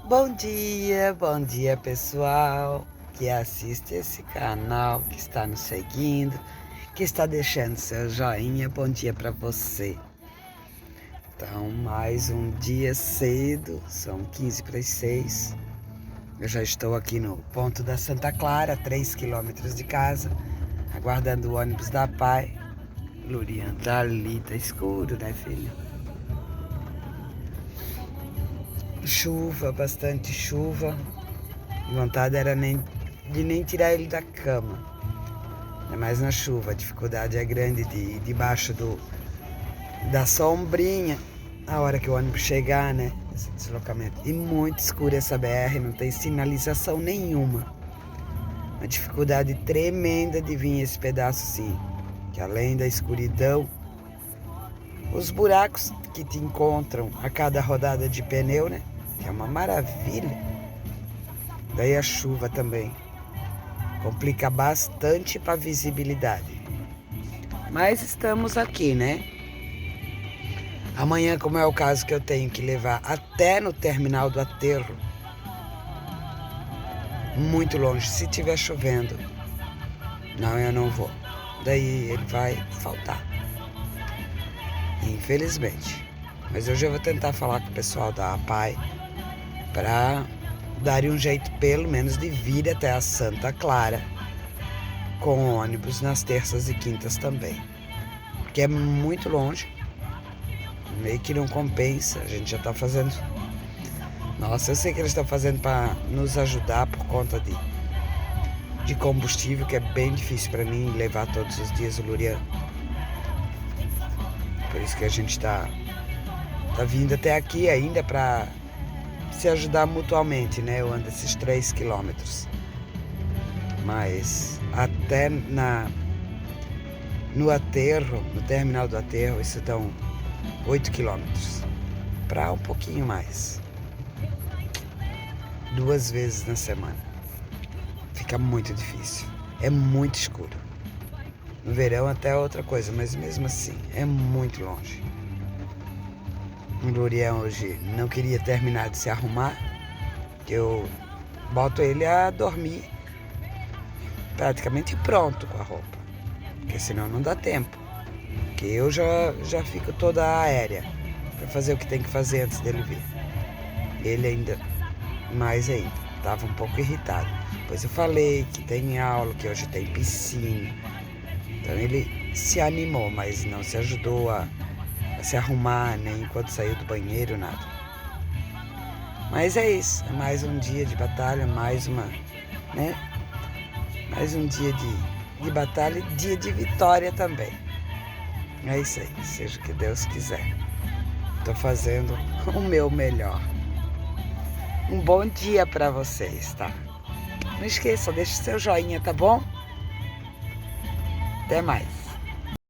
Bom dia pessoal que assiste esse canal, que está nos seguindo, que está deixando seu joinha. Bom dia para você. Então, mais um dia cedo, são 15 para as 6. Eu já estou aqui no ponto da Santa Clara, 3 quilômetros de casa, aguardando o ônibus da Pai. Lurian tá ali, tá escuro, né, filho? Chuva, bastante chuva. Vontade era de nem tirar ele da cama. É mais na chuva, a dificuldade é grande de ir debaixo da sombrinha a hora que o ônibus chegar, né? Esse deslocamento. E muito escura essa BR, não tem sinalização nenhuma. Uma dificuldade tremenda de vir esse pedaço assim. Que além da escuridão, os buracos que te encontram a cada rodada de pneu, né? Que é uma maravilha. Daí a chuva também complica bastante para a visibilidade. Mas estamos aqui, né? Amanhã, como é o caso que eu tenho que levar até no terminal do aterro, muito longe, se tiver chovendo, não, eu não vou. Daí ele vai faltar, infelizmente. Mas hoje eu vou tentar falar com o pessoal da APAI para darem um jeito, pelo menos, de vir até a Santa Clara com ônibus nas terças e quintas também. Porque é muito longe, meio que não compensa, a gente já tá fazendo. Nossa, eu sei que eles estão fazendo para nos ajudar por conta de combustível, que é bem difícil para mim levar todos os dias o Lurian. Por isso que a gente tá vindo até aqui ainda para se ajudar mutuamente, né? Eu ando esses 3 quilômetros. Mas até no aterro, no terminal do aterro, isso dão 8 quilômetros. Para um pouquinho mais. 2 vezes na semana. Fica muito difícil. É muito escuro. No verão até é outra coisa, mas mesmo assim, é muito longe. O Lurian hoje não queria terminar de se arrumar, que eu boto ele a dormir praticamente pronto com a roupa, porque senão não dá tempo. Porque eu já fico toda aérea para fazer o que tem que fazer antes dele vir. Ele ainda, mais ainda, estava um pouco irritado. Pois eu falei que tem aula, que hoje tem piscina. Então ele se animou, mas não se ajudou a se arrumar, nem enquanto saiu do banheiro, nada. Mas é isso, é mais um dia de batalha, mais uma, né? Mais um dia de batalha e dia de vitória também. É isso aí, seja o que Deus quiser. Tô fazendo o meu melhor. Um bom dia para vocês, tá? Não esqueça, deixe seu joinha, tá bom? Até mais.